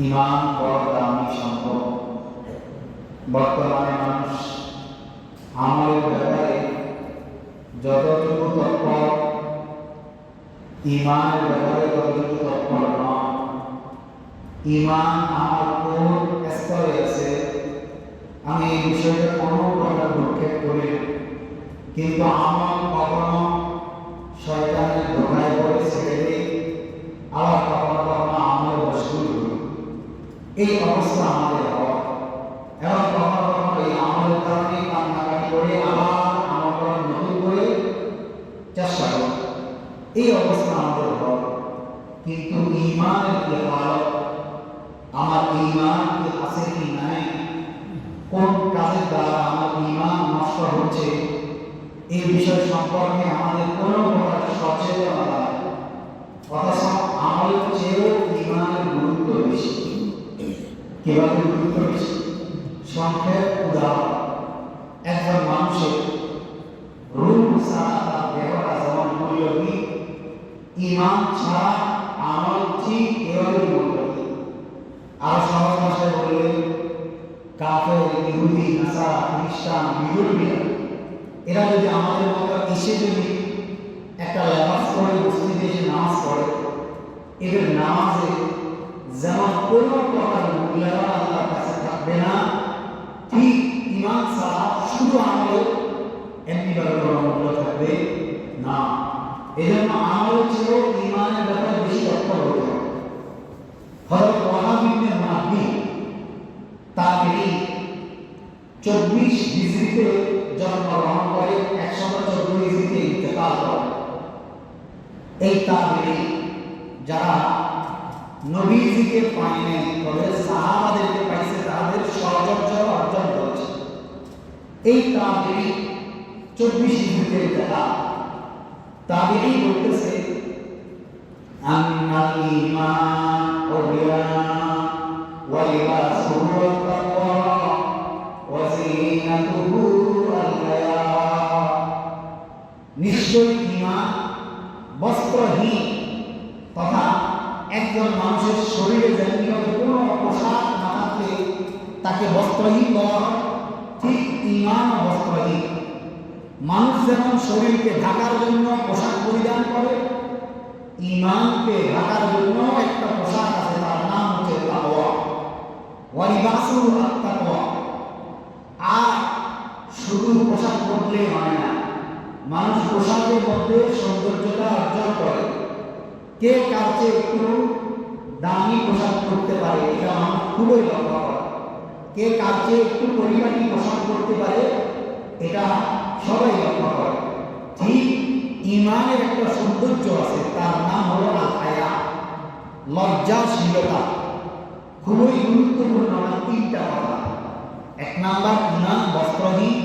ইমান বড় দামি সম্পদ। বর্তমানে মানুষ আমলের ব্যাপারে যতটুকু তৎপর, ইমানের ব্যাপারে ততটুকু তৎপর নয়। ইমান আমার কোন স্তরে আছে আমি এই বিষয়ে কোনো কথা ভ্রুক্ষেপ করি, কিন্তু আমল কখনো শয়তানের ধোঁকায় পড়ে ছেড়ে দিই, আবার কখনো কখনো আমল মশগুল করি। এই অবস্থা আমাদের হয় এবং কখনো কখনো এই আমলের কারণে কান্নাকাটি করে আবার আমল করার নতুন করে চেষ্টা করি। এই অবস্থা আমাদের হয়, কিন্তু ইমানের কি হালত, আমার ইমান কি আছে কি নাই, কোন কাজের দ্বারা আমার ইমান নষ্ট হচ্ছে, এই বিষয় সম্পর্কে আমাদের কোনো প্রকার সচেতনতা নাই। অথচ আমলের চেয়েও ইমানের গুরুত্ব বেশি। কিভাবে গুরুত্ব বেশি? সংক্ষেপ উদাহরণ, একজন মানুষের রূপ ছাড়া তার দেহটা যেমন মূল্যহীন, ইমান ছাড়া আমল ঠিক এভাবে মূল্যহীন। আর সহজ ভাষায় বললে কাফের, ইহুদি, নাসারা, খ্রিস্টান, বিধর্মীরা এরা যদি আমাদের মতো এসে যদি একটা লেবাস পরে মসজিদে এসে নামাজ পড়ে, এদের নামাজে যেমন কোনো প্রকার মূল্যায়ন আল্লাহর কাছে থাকবে না, ঠিক ইমান ছাড়া শুধু আমলে এমনিভাবে কোনো মূল্য থাকবে না। এই জন্য আমলের চেয়েও ইমানের ব্যাপারে বেশি তৎপর হতে হবে। হযরত ওয়াহাব ইবনে মুনাব্বিহ তাবেঈ 24 হিজরিতে জন্মগ্রহণ করে, 114 হিজরিতে ইন্তেকাল করে। এই তাবেঈ যারা নবীজিকে পায়নি, তবে সাহাবাদেরকে পাইছে, তাদের সহচর্য অর্জন করেছে। এই তাবেঈ 24 হিজরিতে ইন্তেকাল। তাবেঈ বলতেছে, আন্নাল ঈমান ওয়া লিবাসুহু আত-তাকওয়া ওয়া যিনাতুহু আল-হায়া। নিশ্চয় ঈমান বস্ত্রহীন, তথা একজন মানুষের শরীরে যেমনি কোনো পোশাক না থাকলে তাকে বস্ত্রহীন বলা হয়, ঠিক ঈমান বস্ত্রহীন। মানুষ যেমন শরীরকে ঢাকার জন্য পোশাক পরিধান করে, ঈমানকে ঢাকার জন্য একটা পোশাক আছে, তার নাম হচ্ছে তাকওয়া। ওয়া লিবাসুহু আত-তাকওয়া। আর শুধু পোশাক পরলেই হয় না, মানুষ পোশাকের মধ্যে সৌন্দর্যতা অর্জন করে। কে কার চেয়ে একটু দামি পোশাক পরতে পারে, এটা মানুষ খুবই লক্ষ্য করে। কে কার চেয়ে একটু পরিপাটি পোশাক পরতে পারে, এটা সবাই লক্ষ্য করে। ঠিক ঈমানের একটা সৌন্দর্য আছে, তার নাম হলো আল-হায়া, লজ্জাশীলতা। খুবই গুরুত্বপূর্ণ তিনটা কথা। 1 নাম্বার ঈমান বস্ত্রহীন,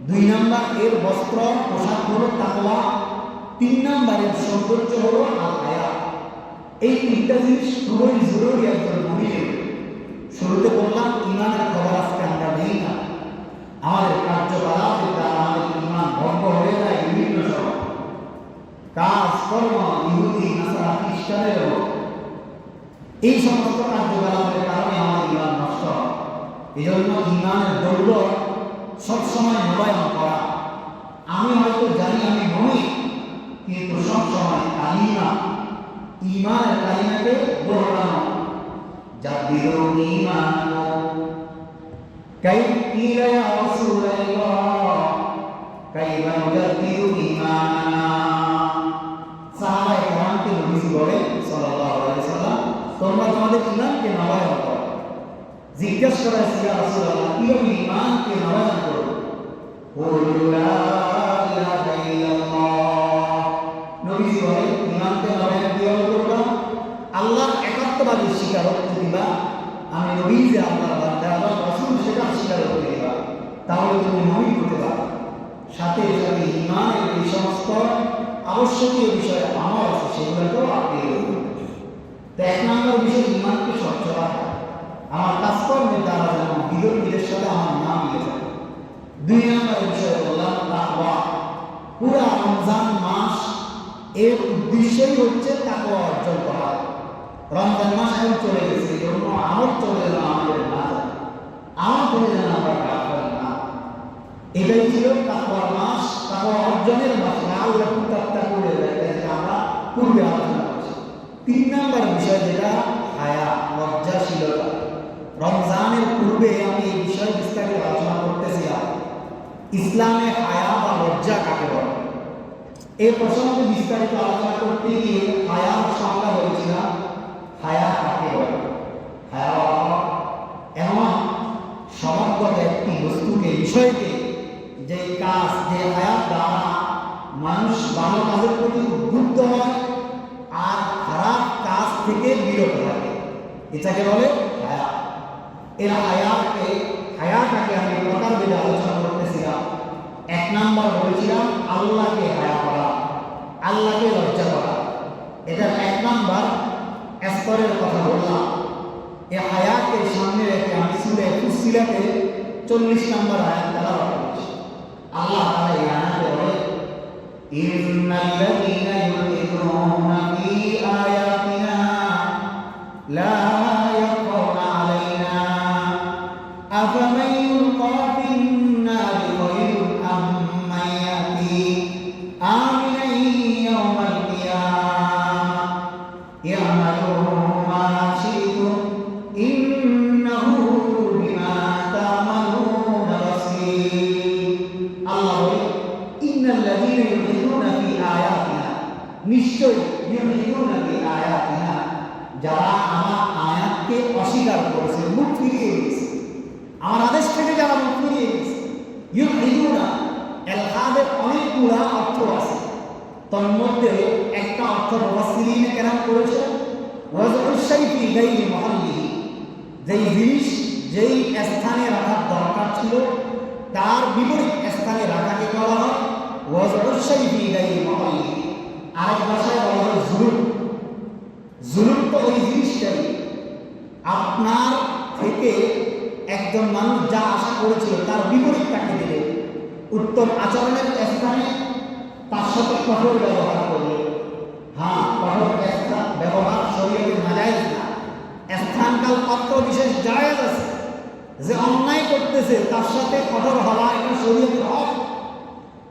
2 নাম্বার এর বস্ত্র পোশাক হলো তাকওয়া, 3 নাম্বারের সৌন্দর্য হলো আল-হায়া। এই তিনটা জিনিস খুবই জরুরি একজন মুমিনের। শুরুতে বললাম ঈমানের খবর আজকে আমরা নেই না, আমাদের কার্যকলাপের দ্বারা আমাদের ঈমান ভঙ্গ হয়ে যায়। বিভিন্ন সময় কাজ কর্ম ইহুদি, নাসারা, খ্রিস্টানেরও এই সমস্ত কার্যকলাপের কারণে আমাদের ঈমান নষ্ট হয়। এই জন্য ঈমানের দৌলত সবসময় মোবায়ন করা। আমি হয়তো জানি আমি নই, কিন্তু সবসময় কালিমা, ঈমানের কালিমাকে দোহরানো। জাদ্দিদু ঈমানাকুম কাইফা ইয়া রাসূলুল্লাহ কাইফা নুজাদ্দিদু ঈমানানা। সাহাবায়ে কেরামকে নবীজি বলেন সাল্লাল্লাহু আলাইহি ওয়াসাল্লাম, তোমরা তোমাদের ঈমানকে নবায়ন করো। জিজ্ঞাসা করা হয়েছে, ইয়া রাসূলুল্লাহ, কিভাবে ঈমানকে নবায়ন করব? কুলু লা ইলাহা ইল্লাল্লাহ। নবীজি বলেন, ঈমানকে নবায়ন কিভাবে করবা? আল্লাহর একাত্মবাদী স্বীকারোক্তি দিবা। আমি নবী যে আল্লাহর বান্দা, আল্লাহর রাসূল সেটা স্বীকারোক্তি দিবা, তাহলে তুমি মুমিন হতে পারবে। সাথে সাথে ঈমানের এই সমস্ত আবশ্যকীয় বিষয় আমল আছে, সেগুলোকেও আপনি করবেন। তো 1 নম্বর বিষয় ঈমানকে স্বচ্ছ রাখা, আমার কাজকর্মের দ্বারা যেন বিধর্মীদের সাথে আমার নাম মিলে যায়। 2 নম্বর বিষয় বললাম তাকওয়া। পুরা রমজান মাস এর উদ্দেশ্যই হচ্ছে তাকওয়া অর্জন করা। রমজান মাস এখন চলে গেছে, এই জন্য থেকে যেন আমরা গাফিল না। এটাই ছিল তাকওয়ার মাস, তাকওয়া অর্জনের মাস। লাআল্লাকুম তাত্তাকুন, এটা আমরা পূর্বে আলোচনা করেছি। 3 নম্বর বিষয় যেটা হায়া, লজ্জাশীলতা। রমজানের পূর্বে আমি এই বিষয়ে বিস্তারিত আলোচনা করতেছিলাম। ইসলামে হায়া বা লজ্জা কাকে বলে, এই প্রসঙ্গে বিস্তারিত আলোচনা করতে গিয়ে হায়ার সংজ্ঞা বলেছিলাম। হায়া কাকে বলে? হায়া এমন সমগ্র একটি বস্তুকে, বিষয়কে, যে কাজ, যে হায়ার দ্বারা মানুষ ভালো কাজের প্রতি উদ্বুদ্ধ হয় আর খারাপ কাজ থেকে বিরত থাকে, এটাকে বলে হায়া। এর হায়াটাকে আমি প্রকার ভেদে আলোচনা করতেছিলাম। 1 নম্বর বলেছিলাম আল্লাহকে হায়া করা, আল্লাহকে লজ্জা করা। এটার 1 নম্বর স্তরের কথা বললাম। এই হায়াকে সামনে রেখে আমি সূরা ফুসসিলাতে 40 নম্বর আয়াত তেলাওয়াত করেছি। আল্লাহ তাআলা এই আয়াতে বলে, ইন্নাল্লাযীনা ইউলহিদুনা ফী আয়াতিনা লা ইয়াখফাউনা আলাইনা আফামান ইউলকা ফিন-নারি খায়রুন আম্মান ইয়াতি আমিনান ইয়াওমাল কিয়ামাহ ইয়া'মালু মা শি'তুম ইন্নাহু বিমা তা'মালুনা বাসীর। আল্লাহ বলে, ইন্নাল্লাযীনা ইউলহিদুনা ফী আয়াতিনা, নিশ্চয় ইউলহিদুনা ফী আয়াতিনা, যারা আমার আয়াতকে অস্বীকার করেছে, মুখ ফিরিয়ে দিয়েছে, আমার আদেশ থেকে যারা মুখ ফিরিয়ে দিয়েছে। ইউলহিদুনা এলহাদের অনেকগুলা অর্থ আছে, তার মধ্যে একটা অর্থ মুফাসসিরিনে কেরাম করেছে ওয়াজউশ শাইফি গায়রি মুহাল্লিহি, যেই জিনিস যেই স্থানে রাখার দরকার ছিল তার বিপরীত স্থানে রাখাকে বলা হয় ওয়াজউশ শাইফি গায়রি মুহাল্লিহি। আরেক ভাষায় বলা হয় জুলুম। জুলুম তো ওই জিনিসটাই, আপনার থেকে একজন মানুষ যা আশা করেছিল তার বিপরীত তাকে দিলে, উত্তম আচরণের স্থানে তার সাথে কঠোর ব্যবহার করলে। হ্যাঁ, কঠোর ব্যবহার শরীয়তে নাজায়েজ না। স্থানকাল পাত্র বিশেষ জায়েজ আছে, যে অন্যায় করতেছে তার সাথে কঠোর হওয়া এটা শরীয়তের হক।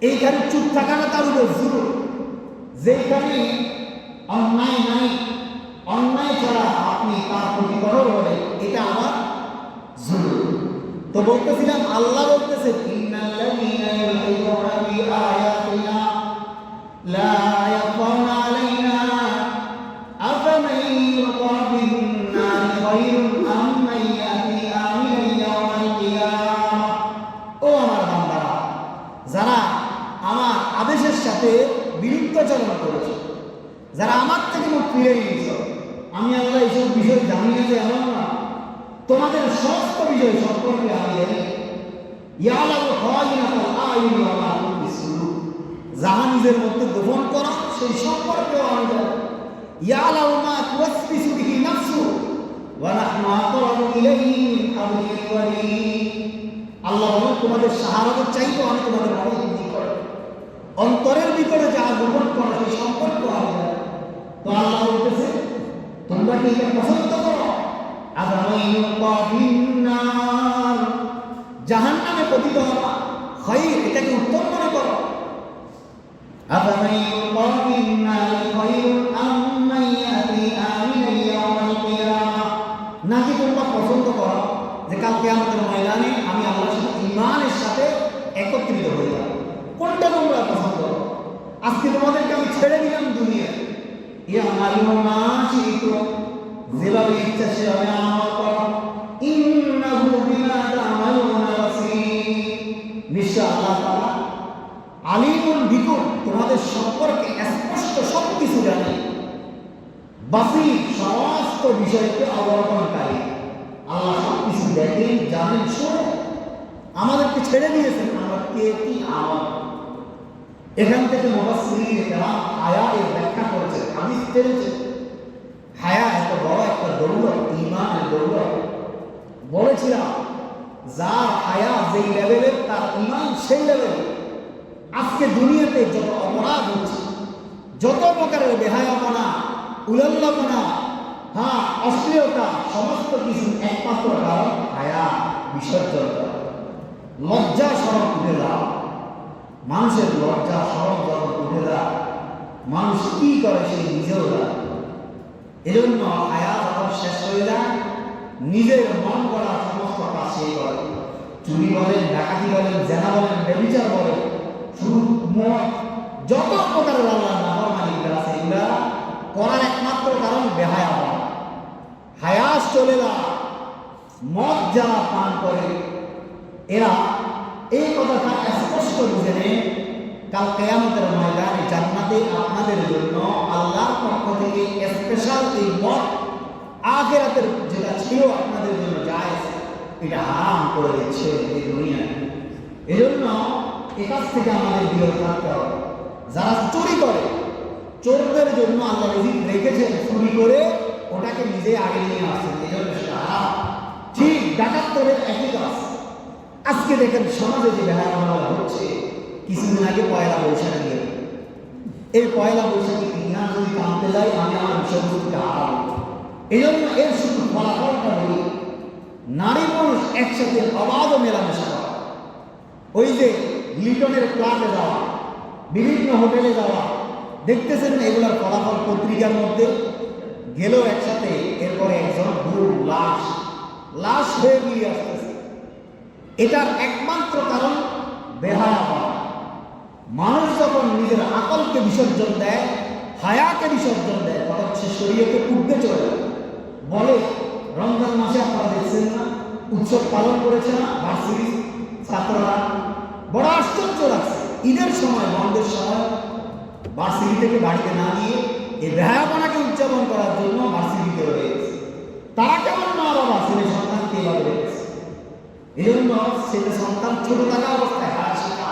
এইখানে চুপ থাকাটা তার উপর জুলুম। যেখানে অন্যায় নাই, অন্যায় ছাড়া আপনি তার প্রতি কঠোর হলে এটা আমার জুলুম। তো বলতেছিলাম আল্লাহ বলতেছে, ইন্নাল্লাযীনা ইউলহিদুনা ফী আয়াতিনা লা ইয়াখফাউনা আলাইনা আফামান ইউলকা ফিন-নারি খায়রুন আম্মান ইয়াতি আমিনান ইয়াওমাল কিয়ামাহ। ও আমার বান্দারা, যারা আমার আদেশের সাথে বিরুদ্ধাচরণ করেছে, যারা আমার থেকে মুখ ফিরে নিয়েছে, আমি আল্লাহ এইসব বিষয় জানি না যে এমন না, তোমাদের সমস্ত বিষয় সম্পর্কে আমি জানি। ইয়ালামু খায়িনাতাল আয়ুনি ওয়া মা তুখফি সুদূর, যাহা নিজের মধ্যে গোপন করা সেই সম্পর্কেও আমি জানি। ইয়ালামু মা তুওয়াসবিসু বিহি নাফসু ওয়া নাহনু আকরাবু ইলাইহি মিন হাবলিল ওয়ারিদ। আল্লাহ বলেন, তোমাদের শাহাদাতের চাইতেও আমি তোমাদের অনেক নিকট, অন্তরের ভিতরে যা গোপন করা সেই সম্পর্ক আমি জানি। তো আল্লাহ বলতেছে, তোমরা কি এটা পছন্দ করো? জাহান্নামে পতিত হওয়া খায়র, এটাকে উত্তম মনে করো। নাকি তোমরা পছন্দ করো যে কাল কিয়ামতের ময়দানে আমি আল্লাহর সাথে ঈমানের সাথে একত্রিত হয়ে যাব? কোনটা তোমরা পছন্দ করো? আজকে তোমাদেরকে আমি ছেড়ে দিলাম দুনিয়ায়, ইয়ামালু মা শি'তুম, যেভাবে ইচ্ছা সেভাবে আমল করো, ইন্নাহু বিমা তা'মালুনা বাসীর। নিশ্চয় আল্লাহ তাআলা আলিমুন বিকুম, তোমাদের সম্পর্কে স্পষ্ট সবকিছু জানে। বাসীর, সমস্ত বিষয়কে অবলোকনকারী। আল্লাহ সবকিছু দেখেন, জানেন, শোনেন। আমাদেরকে ছেড়ে দিয়েছেন, আমরা কে কি আমল। এখান থেকে মুফাসসিরিনে কেরাম হায়া এর ব্যাখ্যা করেছেন, হাদিস টেনেছেন। হায়া এত বড় একটা দৌলত, ঈমানের দৌলত। বলেছিলাম যার হায়া যেই লেভেলের তার ঈমান সেই লেভেল। আজকে দুনিয়াতে যত অপরাধ হচ্ছে, যত প্রকারের বেহায়াপনা, উলল্লাপনা, হ্যাঁ, অশ্লীলতা, সমস্ত কিছু একমাত্র কারণ হায়া। বিসর্জন করা, লজ্জা শরম উঠে যাওয়া। মানুষের লজ্জা শরম যখন উঠে যায়, মানুষ কি করে সে নিজেও জানে। এজন্য হায়া যখন শেষ হয়ে যায়, নিজের মন করা সমস্ত কাজ সে করে। চুরি বলেন, ডাকাতি বলেন, জেনা বলেন, ব্যভিচার বলেন, সুদ, মদ, যত প্রকারের আল্লাহ নাফরমানিগুলো আছে, এগুলা করার একমাত্র কারণ বেহায়া হওয়া। হায়া চলে যায়। মদ যারা পান করে এরা এই কথাটা স্পষ্ট বুঝে নেন, কাল কিয়ামতের ময়দানে জান্নাতে আপনাদের জন্য আল্লাহর পক্ষ থেকে স্পেশাল এই মদ, আখিরাতের যেটা ছিল আপনাদের জন্য জায়েজ, এটা হারাম করে দিচ্ছে এই দুনিয়ায়। এজন্য এ কাজ থেকে আমাদের বিরত থাকতে হবে। যারা চুরি করে, চোরদের জন্য আল্লাহ রিজিক রেখেছেন, চুরি করে ওটাকে নিজে আগে নিয়ে আসছেন, এই জন্য সেটা হারাম। ঠিক ডাকাতদের একই কাজ। আজকে দেখেন সমাজে যে বেহায়া হচ্ছে, কিছুদিন আগে পয়লা বৈশাখ নিয়ে, এই পয়লা বৈশাখী ইতিহাস যদি জানতে যাই, আমি আমার বিষয়বস্তুকে হারাবো। এই জন্য এর শুধু ফলাফলটা বলি, নারী পুরুষ একসাথে অবাধ মেলামেশা করা, ওই যে লিটনের ক্লাবে যাওয়া, বিভিন্ন হোটেলে যাওয়া, দেখতেছেন এগুলোর ফলাফল পত্রিকার মধ্যে গেল একসাথে, এরপরে একজন বুড়ো লাশ হয়ে গিয়ে আসতেছে। এটার একমাত্র কারণ বেহায়া হওয়া। মানুষ যখন নিজের আকলকে বিসর্জন দেয়, হায়াকে বিসর্জন দেয়, তখন সে শরীয়তে উঠতে চলে বলে। রমজান মাসে আপনারা দেখছেন না, উৎসব পালন করেছে না ভার্সিটি ছাত্ররা, বড় আশ্চর্য লাগছে। ঈদের সময়, বন্ধের সময় ভার্সিটি থেকে বাড়িতে না গিয়ে এই বেহায়াপনাকে উদযাপন করার জন্য ভার্সিটিতে রয়েছে। তারা কেমন মা বাবা ছেলে সন্তানকে এভাবে রেখেছে। এই জন্য ছেলে সন্তান ছোট থাকা অবস্থায় হায়া শিখা,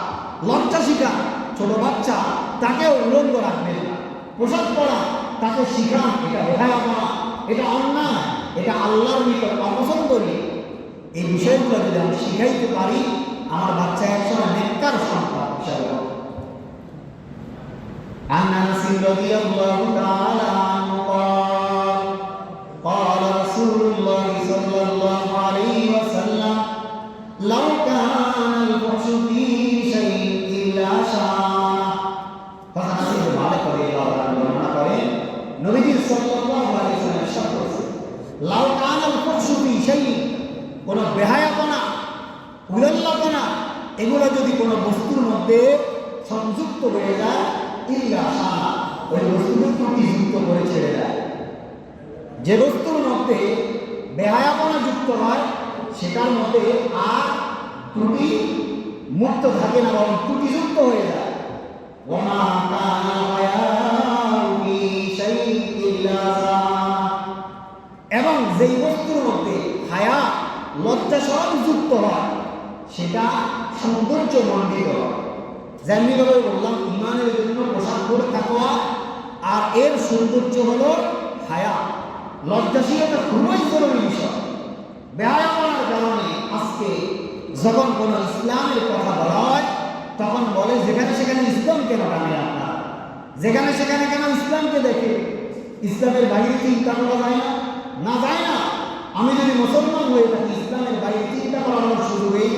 লজ্জা শিখা, ছোট বাচ্চা তাকেও উলঙ্গ রাখবেন না। পোশাক পরা তাকে শিখান, এটা বেহায়াপনা, এটা অন্যায়, এটা আল্লাহর নিকট অপছন্দনীয়। এই বিষয়গুলো যদি আমি শিখাইতে পারি, আমার বাচ্চা একসময় নেককার সন্তান হিসাবে হবে। عن انس رضي الله تعالى عنه قال قال رسول الله صلى الله عليه وسلم لو كان الفحش في شيء الا شاء فنسيب مالك رضي الله عنه করেন নবীজি সাল্লাল্লাহু আলাইহি ওয়াসাল্লাম ইরশাদ করেছেন, লাউ কানা আল-ফুহশ ফি শাইইন, কোন বেহায়াপনা, উলঙ্গপনা, এগুলো যদি কোনো বস্তুর মধ্যে সংযুক্ত হয়ে যায়, ইল্লা শাআ, ওই বস্তুকে ত্রুটিযুক্ত করে ছেড়ে দেয়। যে বস্তুর মধ্যে বেহায়াপনা যুক্ত হয়, সেটার মধ্যে আর ত্রুটি মুক্ত থাকে না, বরং ত্রুটিযুক্ত হয়ে যায়। ওমা কানা হায়াউ ফি শাইইন ইল্লা শাআ, এবং যেই বস্তুর মধ্যে হায়া, লজ্জা শরম যুক্ত হয়, সেটা সৌন্দর্য মণ্ডিত। যেমনিভাবে বললাম, ইমানের জন্য পোশাক পরে তাকওয়া, আর এর সৌন্দর্য হলো হায়া, লজ্জাশীলতা খুবই জরুরি বিষয়। বেহায়াপনার কারণে আজকে যখন কোনো ইসলামের কথা বলা হয়, তখন বলে যেখানে সেখানে ইসলাম কেন টানে আপনার, যেখানে সেখানে কেন ইসলামকে দেখে, ইসলামের বাইরে চিন্তা করা যায় না? না যায় না। আমি যদি মুসলমান হয়ে থাকি, ইসলামের বাইরে চিন্তা করানোর সুযোগ এই।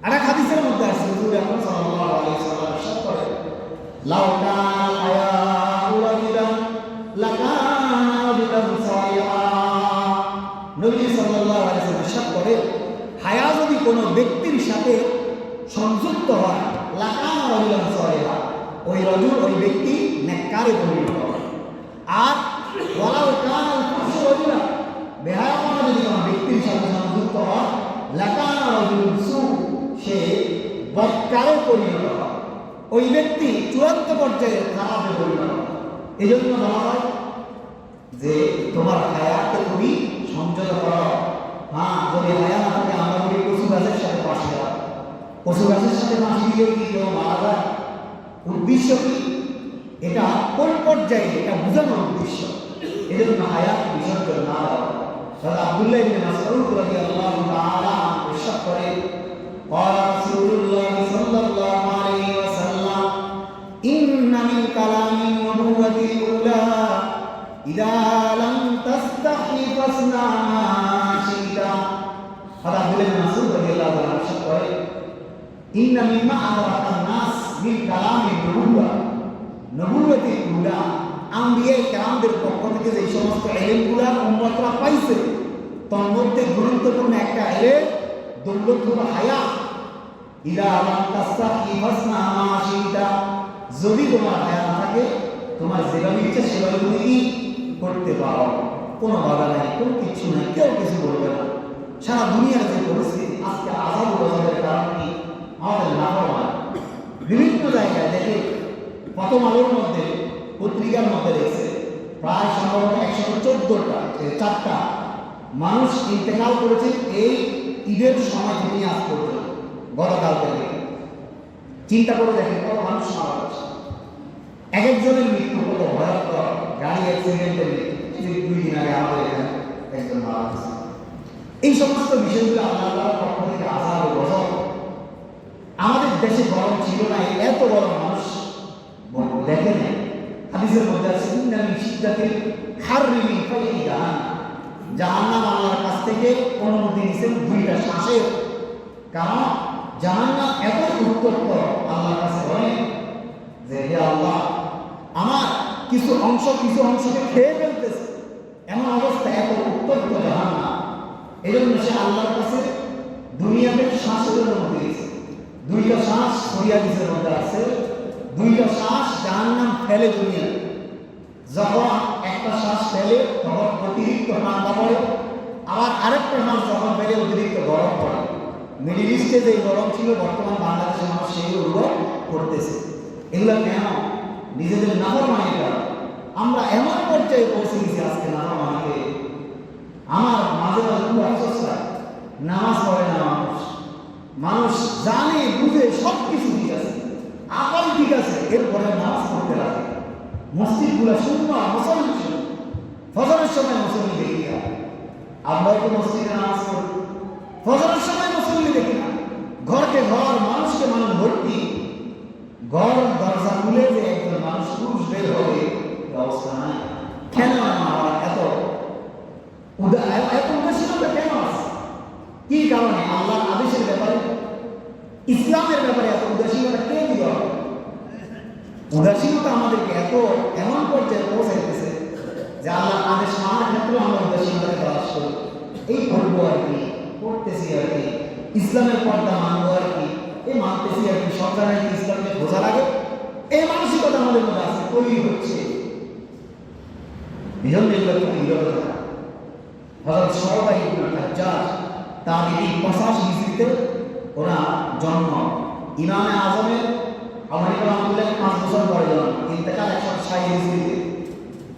আর এক হাদিসের মধ্যে আছে, হুজুর আকরাম সাল্লাল্লাহু আলাইহি ওয়াসাল্লাম ইরশাদ করেন, লাউ কানা হায়াউ রাজুলান লাকানা রাজুলান সালিহান। নবী সাল্লাল্লাহু আলাইহি ওয়াসাল্লাম ইরশাদ করেন, হায়া যদি কোনো ব্যক্তির সাথে সংযুক্ত হয়, লাকানা রাজুলান সালিহান, ওই রজুল, ওই ব্যক্তি নেককারে পরিণত হয়। আর ওয়ালাউ কানা আল-ফুহশ রাজুলান, বেহায়াপনা যদি কোনো ব্যক্তির সাথে সংযুক্ত হয়, লাকানা রাজুলুন সু, সে বদকারে পরিণত হয়, ওই ব্যক্তি চূড়ান্ত পর্যায়ে খারাপে পরিণত হয়। এই জন্য বলা হয় যে তোমার হায়াকে তুমি সংযত করো। হ্যাঁ, যদি হায়া না থাকে, আমরা বলি কচু গাছের সাথে পাশে যাও, কচু গাছের সাথে মাছি দিলেও কি কেউ মারা যায়? উদ্দেশ্য কি? এটা কোন পর্যায়ে, এটা বোঝানোর উদ্দেশ্য। এই জন্য হায়াত বিসর্জন না দেওয়া। আব্দুল্লাহ ইবনে মাসউদ রাদিয়াল্লাহু তাআলা ইরশাদ করেন, قال رسول الله صلى الله عليه وسلم إن من كلام النبوة الأولى إذا لم تستحي فاصنع ما شئت। هذا عبد الله ইন্না মিম্মা আদরাকান নাস মিন কালামি নবুওয়া, নবুওয়াতি উলা, আম্বিয়া কেরামদের পক্ষ থেকে যে সমস্ত ইলমগুলা উম্মতরা পাইছে, তার মধ্যে গুরুত্বপূর্ণ একটা ইলম দৌলতুল হায়া। ইদা লাম তাস্তাহি ফাসনা মা শিতা, যদি তোমার হায়া না থাকে তোমার যেভাবে ইচ্ছা সেভাবে তুমি করতে পারো, কোনো বাধা নাই, কোনো কিছু নাই, কেউ কিছু বলবে না। সারা দুনিয়ার যে পরিস্থিতি আজকে আজাদ গজবের কারণে আমাদের নাফরমান বিভিন্ন জায়গায় দেখে, প্রথম আলোর মধ্যে পত্রিকার মধ্যে দেখছে প্রায় সম্ভবত 114টা মানুষ ইন্তেকাল করেছে এই ঈদের সময় থেকে আজ পর্যন্ত, গতকাল থেকে। চিন্তা করে দেখেন কত মানুষ মারা যাচ্ছে, এক একজনের মৃত্যু কত ভয়ঙ্কর, গাড়ি অ্যাক্সিডেন্টের মৃত্যু। 2 দিন আগে আমাদের এখানে একজন মারা গেছে। এই সমস্ত বিষয়গুলো আল্লাহর পক্ষ থেকে আযাব ও গজব। আমাদের দেশে গরম ছিল না, এত গরম মানুষ দেখে নাই। হাদিসের মধ্যে আছে ইন্না মিন শিদ্দাতিল হাররি মিন ফাইহি জাহান্নাম, জাহান্নাম আল্লাহর কাছ থেকে অনুমতি নিয়েছেন 2টা শ্বাসের, কারণ জাহান্নাম এত উত্তপ্ত। আল্লাহর কাছে বলেন যে হে আল্লাহ, আমার কিছু অংশকে খেয়ে ফেলতেছে, এমন অবস্থা, এত উত্তপ্ত জাহান্নাম। এই জন্য সে আল্লাহর কাছে দুনিয়াতে শ্বাসের অনুমতি দিয়েছে। 2টা শ্বাস হাদিসের মধ্যে আছে, 2টা শ্বাস জাহান্নাম ফেলে দুনিয়াতে। যখন একটা শ্বাস ফেলে তখন অতিরিক্ত ঠান্ডা পড়ে, আবার আরেকটা শ্বাস যখন ফেলে অতিরিক্ত গরম পড়ে। মিডিল ইস্টে যে গরম ছিল বর্তমান বাংলাদেশের মানুষ সেইগুলো করতেছে। এগুলো কেন? নিজেদের নাফরমানির কারণে। আমরা এমন পর্যায়ে পৌঁছে গেছি আজকে নাফরমানিতে, আমার মাঝে মাঝে খুব আফসোস হয়, নামাজ পড়ে না মানুষ জানে বুঝে সব কিছু ঠিক আছে, আকল ঠিক আছে, এরপরে নামাজ পড়তে লাগে। মসজিদগুলো শূন্য, মুসল্লি শূন্য, ফজরের সময় মুসল্লি দেখি না। আমরা তো মসজিদে নামাজ পড়ি, ফজরের সময় মুসল্লি দেখি না। ঘরকে ঘর, মানুষকে মানুষ ভর্তি, ঘর দরজা খুলে যে একজন মানুষ পুরুষ বের হবে অবস্থা নাই। কেন আমার এত উদাসীনতা কেন আছে? কি কারণে? আল্লাহর আদেশের ব্যাপারে, ইসলামের ব্যাপারে এত উদাসীনতা কে দিল? উদাসীনতা আমাদেরকে এমন পর্যায়ে পৌঁছাইতেছে যে আল্লাহর আদেশ মানার ক্ষেত্রে আমরা উদাসীনতাকে প্রকাশ করি। এই করবো আর কি, করতেছি আর কি, ইসলামের পর্দা মানবো আর কি, এই মানতেছি আর কি, সরকারের কি ইসলামকে বোঝা লাগে, এই মানসিকতা আমাদের মধ্যে আছে, তৈরি হচ্ছে। নিজন নির্বাচন বিরত থাকা। হযরত শুআবা ইবনে হাজ্জাজ তাবিঈ 85 হিজরিতে ওনার জন্ম। ইমামে আযমের আবু রাহমাতুল্লাহ 5 বছর পরে জন্ম, ইন্তেকাল 160 হিজরিতে।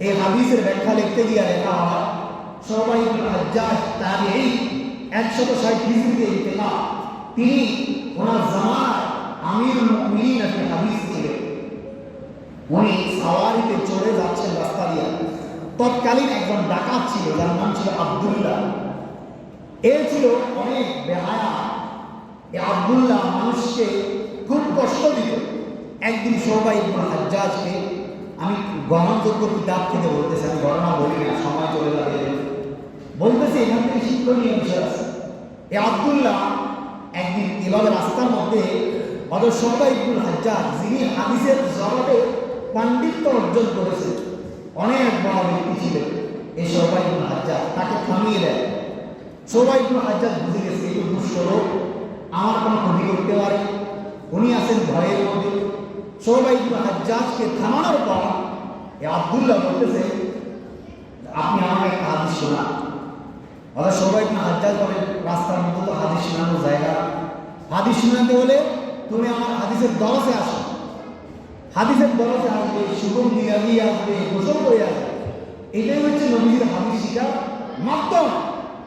এই হাদিসের ব্যাখ্যা লিখতে গিয়ে লেখা হয় শুআবা ইবনে হাজ্জাজ তাবিঈ 160 হিজরিতে ইন্তেকাল। তিনি ওনার জামানার আমিরুল মুমিনিন ফিল হাদিস ছিলেন। উনি সাওয়ারিতে চড়ে যাচ্ছেন রাস্তা দিয়ে, তৎকালীন একজন ডাকাত ছিল যার নাম ছিল আব্দুল্লাহ। এ ছিল অনেক বেহায়া। এই আব্দুল্লাহ মানুষকে খুব কষ্ট দিত। একদিন শুআবা ইবনে হাজ্জাজকে, আমি গ্রহণযোগ্য কিতাব থেকে বলতেছি, আমি ঘটনা বলি না, সময় চলে যাবে, বলতেছি এখান থেকে শিক্ষণীয় বিষয় আছে। এই আব্দুল্লাহ একদিন এভাবে রাস্তার মধ্যে হযরত শুআবা ইবনে হাজ্জাজ, যিনি হাদিসের জগতে পাণ্ডিত্য অর্জন করেছেন, অনেক বড় ব্যক্তি ছিলেন এই শুআবা ইবনে হাজ্জাজ, তাকে থামিয়ে দেয়। শুআবা ইবনে হাজ্জাজ বুঝে গেছে এই দুষ্ট লোক আমার কোনো ক্ষতি করতে পারে, উনি আছেন ভয়ের মধ্যে। শুআবা ইবনে হাজ্জাজকে থামানোর পর এই আব্দুল্লাহ বলতেছে, আপনি আমাকে একটা হাদিস শোনান। হযরত শুআবা ইবনে হাজ্জাজ বলেন, রাস্তার মধ্যে তো হাদিস শোনানোর জায়গা, হাদিস শোনাতে হলে তুমি আমার হাদিসের দরজে আসো। হাদিসের দরজে আসবে, সুগম নিয়ে আসবে, গোসল করে আসবে। এটাই হচ্ছে নবীজির হাদিস শিখার মাধ্যম।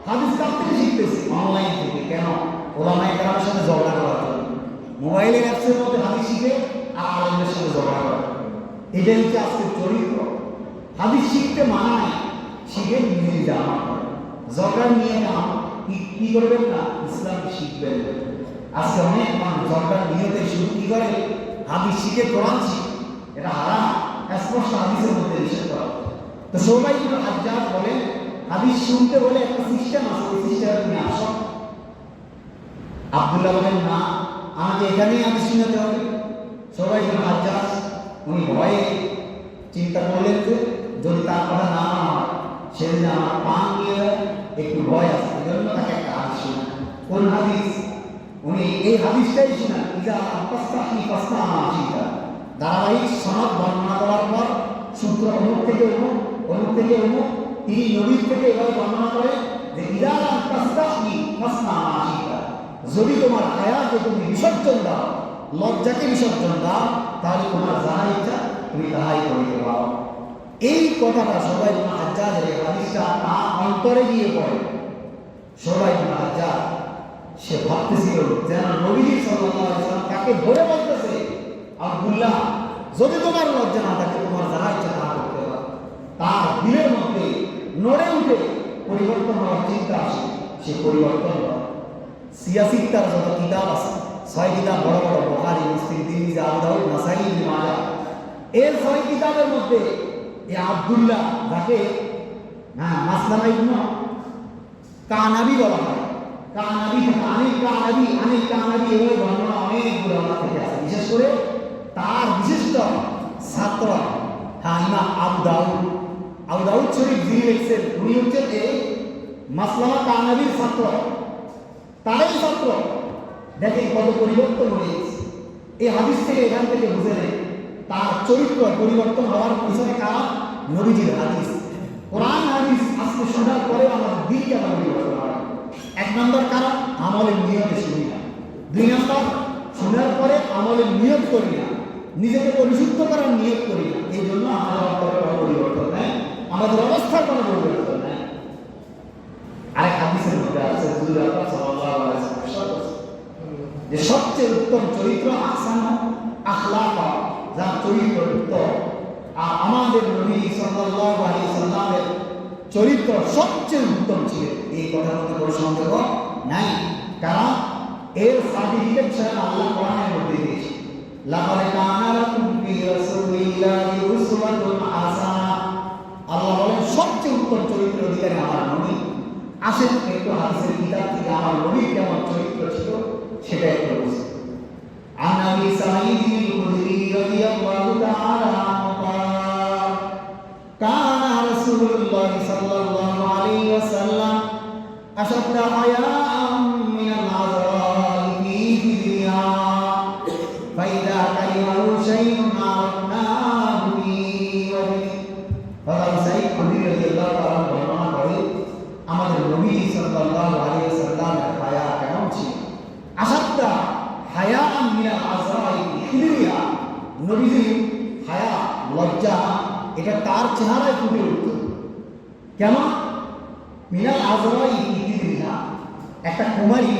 হাদিস কার থেকে শিখতেছি? অনলাইন থেকে। কেন? ওলামায়ে কেরামের সাথে ঝগড়া করার জন্য। মোবাইলের অ্যাপসের মধ্যে হাদিস শিখে আর আলেমদের সাথে ঝগড়া করা, এটাই হচ্ছে আজকের চরিত্র। হাদিস শিখতে মানায়, শিখে নিজে জানা, ঝগড়া নিয়ে না কি করবেন না, ইসলামকে শিখবেন। আজকে অনেক মানুষ ঝগড়ার নিয়তে শুরু কি করে, হাদিস শিখে কোরআন শিখে, এটা হারাম, স্পষ্ট হাদিসের মধ্যে নিষেধ করা। তো শুআবা ইবনে হাজ্জাজ বলেন, হাদিস শুনতে বলে একটা সিস্টেম আছে, ওই সিস্টেমে তুমি আসো। আব্দুল্লাহ বলেন, না, আমাকে এখানেই হাদিস শোনাতে হবে? সবাই যেন হাজ্জাজ উনি ভয়ে চিন্তা করলেন যে যদি তার কথা না মানা হয় সেদিন আমার পান নিয়ে যায়, একটু ভয় আছে, এই জন্য তাকে একটা হাদিস শোনায়। কোন হাদিস? উনি এই হাদিসটাই শোনান, ইজা আত্মাস্তাহি ফাসনাআ আশিকা। ধারাবাহিক সনদ বর্ণনা করার পর সূত্র অমুক থেকে অমুক, তিনি নবীর থেকে এভাবে বর্ণনা করে যে ইজা আত্মাস্তাহি ফাসনাআ আশিকা, যদি তোমার হায়াকে তুমি বিসর্জন দাও, লজ্জাকে বিসর্জন দাও, তাহলে তোমার যাহা ইচ্ছা তুমি তাহাই করিতে পারো। এই কথাটা সবাই হাজ্জাজের এই হাদিসটা তার অন্তরে গিয়ে পড়ে। সবাই হাজ্জাজ সে ভাবতেছিল যেন নবী সাল্লাল্লাহু আলাইহি ওয়াসাল্লাম তাকে ধরে বলতেছে, আব্দুল্লাহ যদি তোমার লজ্জা না থাকে তোমার যাহা ইচ্ছা তাহা করতে পারো। তার দিলের মধ্যে নড়ে উঠে পরিবর্তন হওয়ার চিন্তা আসে, সে পরিবর্তন হয়। সিয়াসিত্তার যত কিতাব আছে, 6 কিতাব বড় বড়, বুখারী, মুসলিম, তিরমিজি, আবু দাউদ, নাসাঈ, ইবনে মাজাহ, এর 6 কিতাবের মধ্যে এই আব্দুল্লাহ যাকে মাসলামা ইবনে কানাবি বলা হয়, কানাবি আনিল কানাবি এই বর্ণনা অনেক পুরানো থেকে আছে। বিশেষ করে তার বিশিষ্ট ছাত্র ইমাম আবু দাউদ শরীফ যিনি লিখছেন উনি হচ্ছেন এই মাসলামা কানাবির ছাত্র, তারই ছাত্র। দেখেন কত পরিবর্তন হয়েছে এই হাদিস থেকে, এখান থেকে বুঝে নেই তার চরিত্র পরিবর্তন হওয়ার পিছনে কারণ নবীজির হাদিস, কোরআন হাদিস আজকে শোনার পরে আমাদের দিল কেন পরিবর্তন হয়। 1 নম্বর কারণ আমলের নিয়তে শুনি না, 2 নম্বর শোনার পরে আমলের নিয়ত করি না, নিজেকে পরিশুদ্ধ করার নিয়ত করি না, এই জন্য আমাদের অন্তরে কোনো পরিবর্তন নেই, আমাদের অবস্থার কোনো পরিবর্তন নেই। আরেক হাদিসের মধ্যে আছে রাসূলুল্লাহ সাল্লাল্লাহু আলাইহি ওয়াসাল্লাম যে সবচেয়ে উত্তম চরিত্র আহসানু আখলাক, যার চরিত্র উত্তম। আর আমাদের নবী সাল্লাল্লাহু আলাইহি ওয়াসাল্লামের চরিত্র সবচেয়ে উত্তম ছিল, এই কথার মধ্যে কোনো সন্দেহ নাই। কারণ এর সার্টিফিকেট স্বয়ং আল্লাহ কোরআনের মধ্যে দিয়েছে, লাকাদ কানা লাকুম ফি রাসূলিল্লাহি উসওয়াতুন হাসানাহ। আল্লাহ বলেন সবচেয়ে উত্তম চরিত্র অধিকারী আমার নবী। আসেন একটু হাদিসের কিতাব থেকে আমার নবীর কেমন চরিত্র ছিল সেটা একটু বুঝি। عن ابي سعيد الخدري رضي الله تعالى عنه قال كان رسول الله صلى الله عليه وسلم اشد حياء من العذراء في خدرها فاذا كرهه شيء عرفناه في وجهه। ابي سعيد الخدري رضي الله تعالى عنه বর্ণনা করে আমাদের নবী সাল্লাল্লাহু আলাইহি ওয়াসাল্লামের হায়া কেমন ছিল। আসাদা হায়া মিনাল আযরাই খিলিয়া, নবীজির হায়া লজ্জা এটা তার চেহারায় ফুটে উঠত। কেমন? মিনাল আযরাই খিলিয়া, একটা কুমারী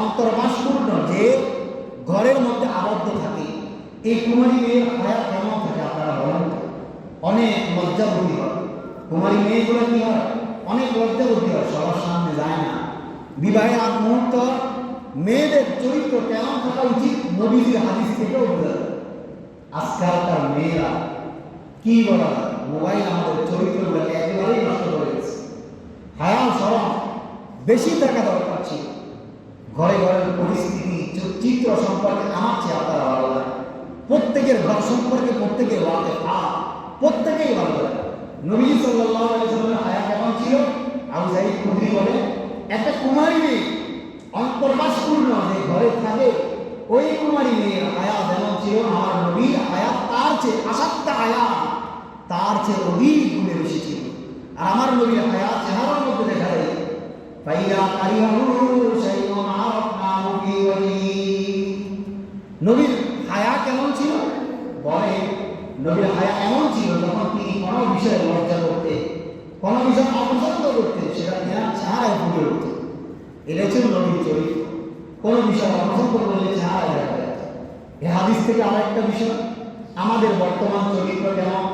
অন্তর্বাসপূর্ণ যে ঘরের মধ্যে আবদ্ধ থাকে, এই কুমারী মেয়ের হায়া কেমন থাকে আপনারা বলেন? অনেক লজ্জাবতী হয় কুমারী মেয়েগুলো, কি হয় অনেক লজ্জাবতী হয়, সবার সামনে যায় না। বিবাহের আগ মুহূর্ত মেয়েদের চরিত্র কেমন থাকা উচিত নবীজির হাদিস থেকেও বোঝা যায়। আজকালকার মেয়েরা কি বলা, মোবাইল আমাদের চরিত্রগুলোকে একেবারেই নষ্ট করে দিচ্ছে। হায়া শরম বেশি থাকা দরকার ছিল। ঘরে ঘরের পরিস্থিতি চিত্র সম্পর্কে আমার চেয়ে আপনারা ভালো লাগে, প্রত্যেকের ঘর সম্পর্কে প্রত্যেকের প্রত্যেকেই ভালো লাগে। নবী সাল্লাল্লাহু আলাইহি ওয়াসাল্লামের হায়া কেমন ছিল? আবু সাঈদ খুদরি বলে একটা কুমারী মেয়ে অন্তর্বাসপূর্ণ যে ঘরে থাকে, ওই কুমারী মেয়ের হায়া যেমন ছিল আমার নবীর হায়া তার চেয়ে আসাত্তা হায়া তার চেয়ে অধিক গুণে বেশি ছিল। আর আমার নবীর হায়া চেহারার মধ্যে দেখা যায়, ফাইদা কারিহাহু শাইউন আরাফনাহু ফি ওয়াজহি। নবীর হায়া কেমন ছিল? বলে নবীর হায়া এমন ছিল যখন তিনি কোনো বিষয়ে লজ্জা করতে, কোনো বিষয় অপছন্দ করতেন, সেটা তেনার চেহারায় ফুটে উঠত। এটা ছিল নবীর চরিত্র। কোনো বিষয় অপছন্দ করলে চেহারা দেখা যায়। এই হাদিস থেকে আরেকটা বিষয়, আমাদের বর্তমান চরিত্র কেমন?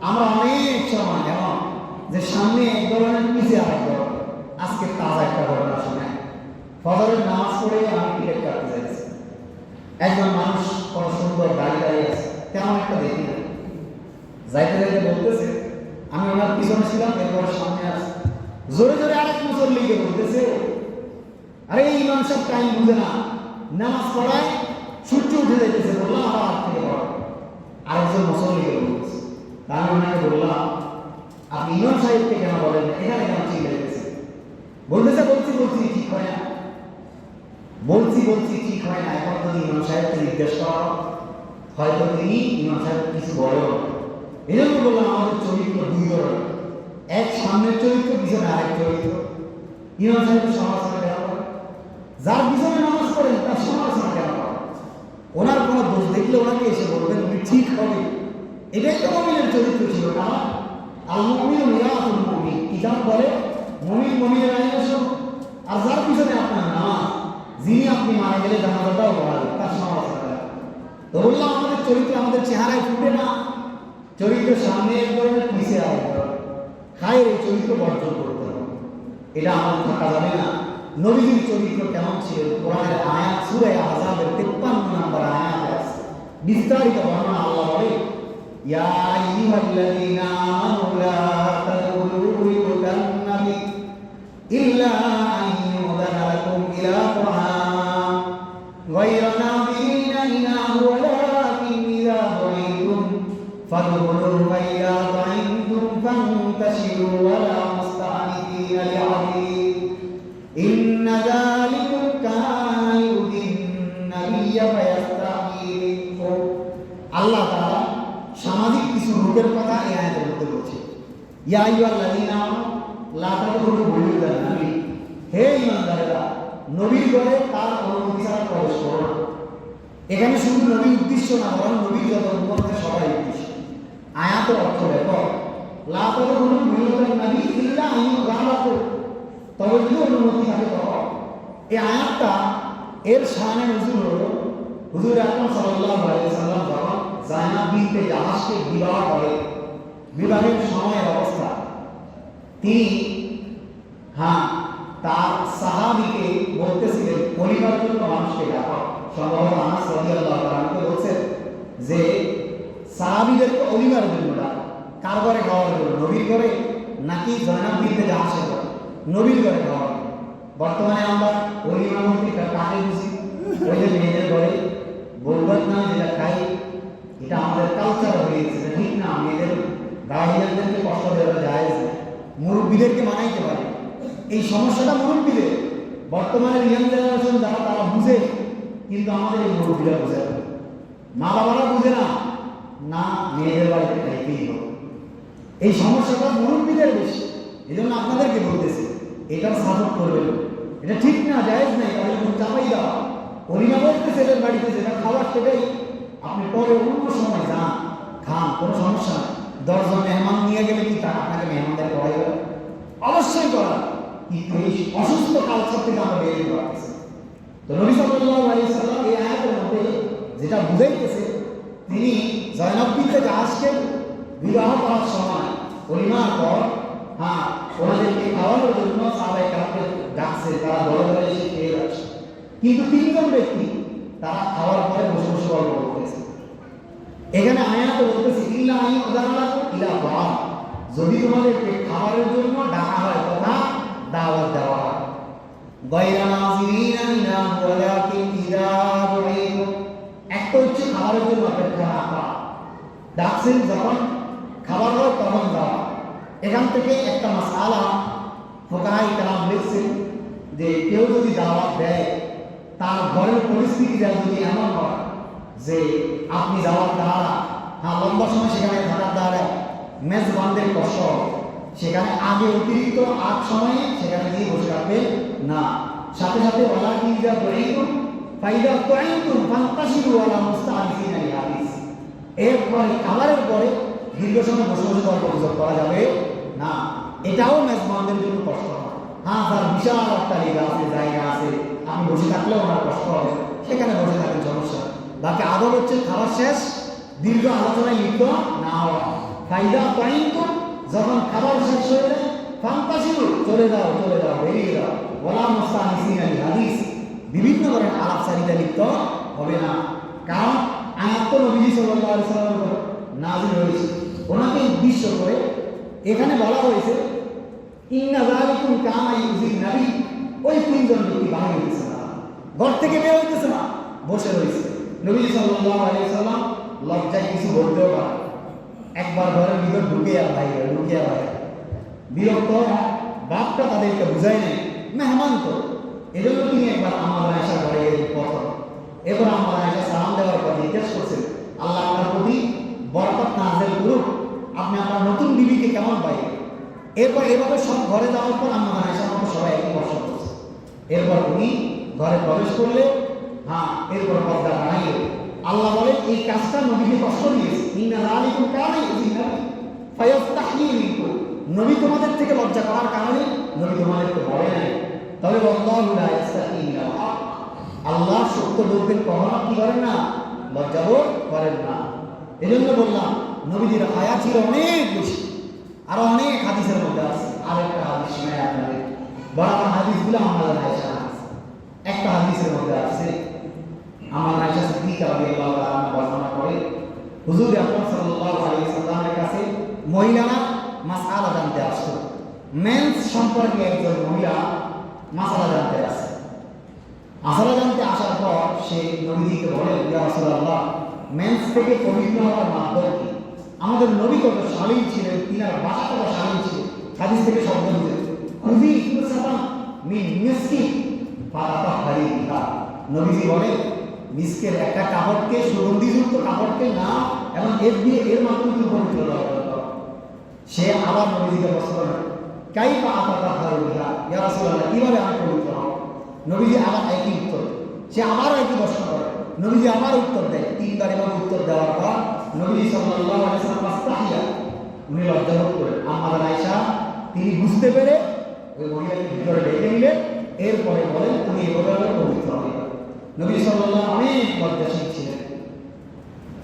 আমরা অনেক সময় এমন যে সামনে এক ধরনের পিছিয়ে আরেক ধরনের। আজকে তাজা একটা ঘটনা শোনায়, ফজরের নামাজ পড়ে আমি টিকিট কাটতে যাচ্ছি, একজন মানুষ কোনো সুন্দর গাড়ি দাঁড়িয়ে আছে, তেমন একটা দেখি না, যাইতে যাইতে বলতেছে, আমি ওনার পিছনে ছিলাম, এরপর সামনে আসে জোরে জোরে আরেক মুসল্লিকে বলতেছে, আরে ইমাম সাহেব টাইম বুঝে না, নামাজ পড়ায় সূর্য উঠে যাইতেছে, বললাম আমার হাত থেকে পড়ো। আরেকজন মুসল্লিকে বলতেছে, আমি ওনাকে বললাম আপনি ইমাম সাহেবকে কেন বলেন না, এখানে কেন ঠিক যাইতেছে? বলতেছে বলছি ঠিক হয় না, বলছি ঠিক হয় না। এখন যদি ইমাম সাহেবকে জিজ্ঞেস করা হয়তো তিনি ইমাম সাহেব কিছু বলেও। এই জন্য বললাম আমাদের চরিত্র দুই ধরনের, এক সামনের চরিত্র, পিছনে আরেক চরিত্র। ইমাম সাহেবের সমালোচনা কেন করে? যার পিছনে নামাজ পড়েন তার সমালোচনা কেন করে? ওনার কোনো দোষ দেখলে ওনাকে এসে বলবেন উনি ঠিক হবে, এটাই তো মুমিনের চরিত্র ছিল না। আল মুমিনু মিরাতুল মুমিন, কিতাব বলে মুমিনের আইনের সব। আর যার পিছনে আপনার নামাজ, যিনি আপনি মারা গেলে জানাজাটাও পড়াবেন, তার সমালোচনা করেন। তো বললাম আমাদের চরিত্র আমাদের চেহারায় ফুটে না, চরিত্র সামনে এক ধরনের, পিছিয়ে আরেক ধরনের। খায়ের এই চরিত্র বর্জন করতে হবে, এটা আমাদের থাকা যাবে না। নবীর চরিত্র কেমন ছিল কোরআনের আয়াত সূরা আহজাবের 53 নম্বর আয়াতে আছে, বিস্তারিত বর্ণনা। আল্লাহ বলে ইয়া আইয়ুহাল্লাযীনা আমানু লা তাদখুলু বুয়ুতান নাবী ইল্লা আন ইউযানা লাকুম ইলা তাআম গায়রা নাযিরিনা ইনাহু ওয়ালাকিন ইযা দুঈতুম ফাদখুলু ফাইযা তা'ইমতুম ফান্তাশিরু ওয়া লা মুস্তা'নিসিনা লি'হাদীস ইন্না যালিকুম কানা ইউযিন নাবিয়্যা ফায়াস্তাহয়ী মিনকুম। আল্লাহ তাআলা সামাজিক কিছু রূপের কথা এই আয়াতের মধ্যে বলছে। ইয়া আইয়ুহাল্লাযীনা আমানু লা তাদখুলু বুয়ুতান নাবী, হে ঈমানদারেরা নবীর ঘরে তার অনুমতি ছাড়া প্রবেশ করো না। এখানে শুধু নবীর উদ্দেশ্য না, বরং নবীর যত উম্মত আছে সবাই উদ্দেশ্য। আয়াতের অর্থ দেখো, লা তাদখুলু বুয়ুতান নাবী ইল্লা আন ইউযানা লাকুম, তবে যদি অনুমতি থাকে তখন। এই আয়াতটা এর শানে নজুল হলো হুজুর আকরাম সাল্লাল্লাহু আলাইহি ওয়াসাল্লাম যখন যায়নাব বিনতে জাহাশকে বিবাহ করে, বিবাহের সময়ের অবস্থা তিনি তার সাহাবীকে বলতেছিলেন পরিবার জন্য মানুষকে ডাকা। সম্ভবত আনাস রাদিয়াল্লাহু আনহু বলছেন যে সাহাবীদেরকে অলিমার জন্য ডাকা। কার ঘরে খাওয়ার জন্য? নবীর ঘরে নাকি যায়নাব বিনতে জাহাশের ঘরে? নবীর ঘরে খাওয়া। বর্তমানে আমরা অলিমা বলতে কাকে বুঝি? ওই যে মেয়েদের ঘরে বৌভাত না যেটা খাই, এটা আমাদের কালচার হয়ে গেছে, ঠিক না? মেয়েদের গার্ডিয়ানদেরকে কষ্ট দেওয়া যায় না, মুরব্বীদেরকে মানাইতে পারে। এই সমস্যাটা মুরব্বীদের, বর্তমানে ইয়াং জেনারেশন যারা তারা বুঝে, কিন্তু আমাদের এই মুরব্বীরা বুঝে না, মা বাবারা বুঝে না, না মেয়েদের বাড়িতে খাইতেই হবে। এই সমস্যাটা মুরব্বীদের বেশি। এই জন্য আপনাদেরকে বলতেছি এটার সাপোর্ট করবেন, এটা ঠিক না, জায়েজ নাই। তাহলে চাপাই দেওয়া অলিমা বলতে ছেলের বাড়িতে যেটা খাবার সেটাই আপনি পরে অন্য সময় যান খান, কোনো সমস্যা নেই। 10 জন মেহমান নিয়ে গেলে কি তা আপনাকে মেহমানদের করাই হবে? অবশ্যই করা, কিন্তু এই অসুস্থ কালচার থেকে আমরা বেরিয়ে পারতেছি। তো নবী সাল্লাল্লাহু আলাইহি ওয়াসাল্লাম এই আয়াতের মধ্যে যেটা বুঝাইতেছে, তিনি যায়নাব বিনতে জাহাশকে বিবাহ করার সময় অলিমার পর ওনাদেরকে খাওয়ানোর জন্য সাহাবায়ে কেরামকে ডাকছে, তারা বড় বড় এসে খেয়ে যাচ্ছে। কিন্তু 3 জন ব্যক্তি তারা খাওয়ার পরে বসে বসে গল্প করতেছে। এখানে আয়াতে বলতেছে ইল্লা আন ইউযানা লাকুম ইলা তাআম, যদি তোমাদেরকে খাওয়ার জন্য ডাকা হয় তথা দাওয়াত দেওয়া হয়। গায়রা নাযিরিনা ইনাহু ওয়ালাকিন ইযা দুঈতুম, একটা হচ্ছে খাওয়ার জন্য অপেক্ষা না করা, ডাকছেন যখন খাবার হয় তখন যাওয়া। এখান থেকে একটা মাসআলা ফুকাহায়ে কেরাম লিখছেন যে কেউ যদি দাওয়াত দেয়, তার ঘরের পরিস্থিতিটা যদি এমন হয় যে আপনি দাওয়াত দাঁড়া, লম্বা সময় সেখানে থাকার দ্বারা মেজবানদের কষ্ট, সেখানে আগে অতিরিক্ত আগ সময়ে সেখানে গিয়ে বসে থাকবেন না। সাথে সাথে ওয়ালাকিন ইযা দুঈতুম ফাইযা তুঈতুম ফান্তাশিরু ওয়া লা মুস্তা'নিসিনা লিহাদিস, এরপরে খাবারের পরে দীর্ঘ সময় বসে বসে গল্প করা যাবে না। এটাও মেজবানদের জন্য কষ্ট হয়। তার বিশাল অট্টালিকা আছে, জায়গা আছে, আপনি বসে থাকলেও ওনার কষ্ট হবে, সেখানে বসে থাকেন, সমস্যা। বাকি আদর হচ্ছে খাবার শেষ দীর্ঘ আলোচনায় লিপ্ত না হওয়া। ফাইদা তুঈতুম, যখন খাবার শেষ হয়ে যায় ফান্তাশিরু, চলে যাও বেরিয়ে যাও, ওয়া লা মুস্তা'নিসিনা লিহাদিস, বিভিন্ন ধরনের আলাপচারিতা লিপ্ত হবে না। কারণ আয়াত তো নবী সাল্লাল্লাহু আলাইহি ওয়াসাল্লামের উপর নাযিল হয়েছে, ওনাকে উদ্দেশ্য করে এখানে বলা হয়েছে ইন্না যালিকুম কানা ইউযিন নাবী, ওই 3 জন ব্যক্তি বাহির হয়েছে না। ঘর থেকে বের হইতেছে না, বসে রয়েছে। নবী সাল্লাল্লাহু আলাইহি সাল্লাম লজ্জায় কিছু বলতেও পারে, একবার ঘরের ভিতর ঢুকে বিরক্ত বাপটা তাদেরকে বুঝাই নেই, মেহমান তো, এজন্য তিনি একবার আমার আয়েশা ঘরে গেলেন প্রথম। এবার আমার আয়েশা সালাম দেওয়ার পর জিজ্ঞেস করছেন, আল্লাহ আপনার প্রতি বরকত নাযিল করুক, আপনি আপনার নতুন বিবিকে কেমন পাইলেন? এরপর এভাবে সব ঘরে যাওয়ার পর আমার আয়েশা মতো সবাই একই বসা করছে। এরপর উনি ঘরে প্রবেশ করলে, এরপর পর্দা বানাইলেন। আল্লাহ বলেন এই কাজটা নবীকে কষ্ট দিয়েছে, ইন্না যালিকুম কানা ইউযিনা ফায়াস্তাহয়ী মিনকুম, নবী তোমাদের থেকে লজ্জা করার কারণে নবী তোমাদেরকে বলে নাই। তবে আল্লাহু লা ইয়াস্তাহয়ী মিনাল হক, আল্লাহ সত্য বলতে কখনো কি করেন না, লজ্জাবোধ করেন না। এজন্য বললাম নবীজির হায়াত ছিল অনেক বেশি, আরো অনেক হাদিসের মধ্যে আছে। আরেকটা হাদিস শোনাই আপনাদের, বড় হাদিসগুলো আমাদের আয়েশা একটা হাদিসের মধ্যে আছে। আমার আয়েশা সিদ্দিকা রাদিয়াল্লাহু তাআলা বর্ণনা করে, হুজুর আকরাম সাল্লাল্লাহু আলাইহি সাল্লামের কাছে মহিলারা মাসআলা জানতে আসতো। মেন্স সম্পর্কে একজন মহিলা মাসআলা জানতে আসে। মাসআলা জানতে আসার পর সে নবীজিকে বলে, ইয়া রাসূলুল্লাহ, মেন্স থেকে পবিত্র হওয়ার মাধ্যম কি? আমাদের নবী কত শালীন ছিলেন, তিনার ভাষা কত শালীন ছিল, হাদিস থেকে শব্দ দিলেন, খুবই ইসলাম মিন মিসকি ফাতাহরি বিহা। নবীজি বলে মিসকের একটা কাপড়কে, সুগন্ধিযুক্ত কাপড়কে না, এবং এর মাধ্যমে তুমি পবিত্র হওয়া। সে আবার নবীজিকে প্রশ্ন করে, কাইফা আতাতাহহারু বিহা ইয়া রাসূলুল্লাহ, কিভাবে আমি পবিত্র হব? নবীজি আবার একই উত্তর, সে আবারও একই প্রশ্ন করে, নবীজি আবার উত্তর দেয়। তিনবার এভাবে উত্তর দেওয়ার পর নবীজি সাল্লাল্লাহু আলাইহি ওয়াসাল্লাম আস্তাহিয়া, উনি লজ্জাবোধ করেন। আমার আয়েশা তিনি বুঝতে পেরে ওই মহিলাকে ভিতরে ডেকে নিলেন। এরপরে বলেন, তুমি এভাবে পবিত্র হবে। নবী সাল্লাল্লাহু অনেক লজ্জাশীল ছিলেন।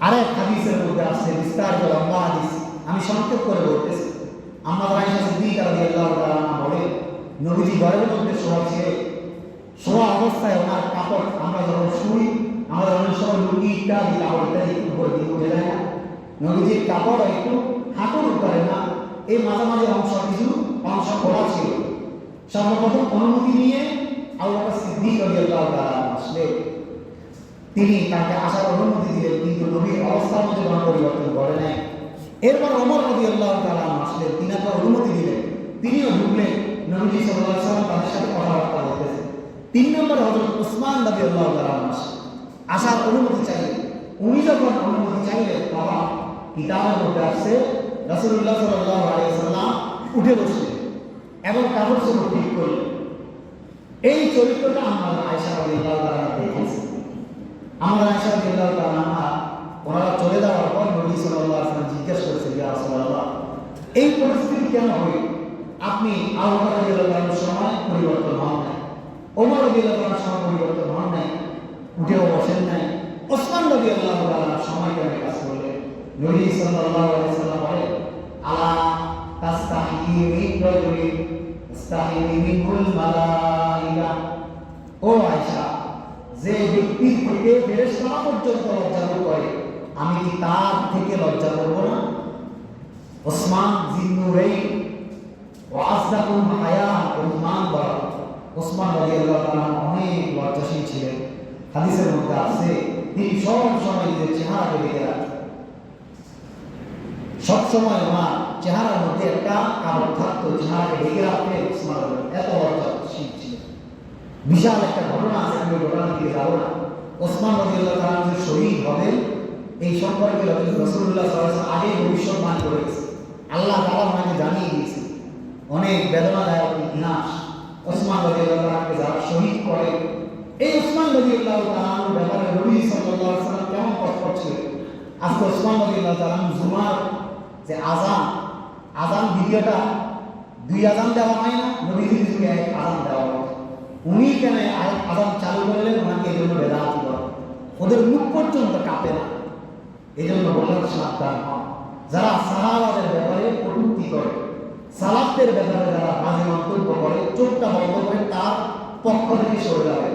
আরেক হাদিসের মধ্যে আছে, বিস্তারিত লম্বা হাদিস, আমি সংক্ষেপ করে বলতেছি। আমার আয়েশা সিদ্দিকা রাদিয়াল্লাহু তাআলা বলে, নবীজি ঘরের মধ্যে শোয়া অবস্থায় ওনার কাপড়, আমরা যখন শুই আমাদের অনেক সময় লুঙ্গি ইত্যাদি কাপড় ইত্যাদি উপরে দিয়ে উঠে যায় না, নবীজির কাপড় একটু হাঁটুর উপরে না, এই মাঝামাঝি অংশ খোলা ছিল। সর্বপ্রথম অনুমতি নিয়ে আবু বকর সিদ্দিক রাদিয়াল্লাহু তাআলা আসলে তিনি তাকে আসার অনুমতি দিলেন, কিন্তু নবীর অবস্থার মধ্যে কোনো পরিবর্তন করে নাই। এরপর ওমর রাদিয়াল্লাহু তাআলা আসলেন, তিনি তার অনুমতি দিলেন, তিনিও ঢুকলেন। নবীজি সাল্লাল্লাহু আলাইহি ওয়াসাল্লাম তাদের সাথে কথাবার্তা বলতেছেন। 3 নম্বরে হযরত ওসমান রাদিয়াল্লাহু তাআলা আসার অনুমতি চাইলেন। উনি যখন অনুমতি চাইলেন, বাবা কিতাবের মধ্যে আসছে রাসূলুল্লাহ সাল্লাল্লাহু আলাইহি ওয়াসাল্লাম উঠে বসলেন এবং কাপড় চোপড় ঠিক করলেন। এই চরিত্রটা আমরা আয়েশা রাদিয়াল্লাহু তাআলা দেখেছি। আমরা আয়েশা রাদিয়াল্লাহু তাআলা ওনারা চলে যাওয়ার পর নবী সাল্লাল্লাহু আলাইহি ওয়াসাল্লাম জিজ্ঞেস করেছেন, ইয়া রাসূলুল্লাহ, এই পরিস্থিতি কেন হলো? আপনি আবু বকর রাদিয়াল্লাহু তাআলার সময় পরিবর্তন হন নাই, ওমর রাদিয়াল্লাহু তাআলার সময় পরিবর্তন হন নাই, উঠেও বসেন নাই, ওসমান রাদিয়াল্লাহু তাআলার সময় কেন কাজ করলেন? নবী সাল্লাল্লাহু আলাইহি ওয়াসাল্লাম বলেন, আলা তাস্তাহি মিন রাজুলিন তাস্তাহি মিনহুল মালাইকা, ও আয়েশা, যে ব্যক্তি থেকে ফেরেশতারা পর্যন্ত লজ্জা করে, আমি কি তার থেকে লজ্জা করব না? ওসমান জিন্নুরাইন ওয়া আসদাকুম হায়া, ওসমান বড়, ওসমান রাদিয়াল্লাহু তাআলা অনেক লজ্জাশীল ছিলেন। হাদিসের মধ্যে আছে তিনি সব সময় নিজের চেহারাকে ঢেকে রাখতেন। সব সময় ওনার চেহারার মধ্যে একটা কাপড় থাকতো, চেহারাকে ঢেকে রাখতেন। ওসমান এত লজ্জাশীল ছিলেন। বিশাল একটা ঘটনা আছে, আমি ঘটনা দিকে যাবো না। ওসমান রাদিয়াল্লাহু তাআলা যে শহীদ হবেন, এই সম্পর্কে রাসূলুল্লাহ সাল্লাল্লাহু আলাইহি ওয়াসাল্লাম আগে ভবিষ্যৎবাণ করে গেছে। আল্লাহ তাআলা ওনাকে জানিয়ে দিয়েছে। অনেক বেদনাদায়ক ইতিহাস। ওসমান রাদিয়াল্লাহু তাআলাকে যারা শহীদ করে, এই ওসমান রাদিয়াল্লাহু তাআলার ব্যাপারে নবী সাল্লাল্লাহু আলাইহি ওয়াসাল্লাম কেমন তৎপর ছিলেন। আজকে ওসমান রাদিয়াল্লাহু তাআলা জুমার যে আজান ভিডিওটা 2 আজান দেওয়া হয় না, নবীজির যুগে 1 আজান দেওয়া হয়। উনি কেন আজান চালু করলেন? ওনাকে এই জন্য বেদাতি করে, ওদের মুখ পর্যন্ত কাঁপে না। এই জন্য বললাম সাবধান হন, যারা সাহাবাদের ব্যাপারে কটূক্তি করে, সালাফদের ব্যাপারে যারা বাজে মন্তব্য করে, চোখটা বন্ধ করে তার পক্ষ থেকে সরে যাবে।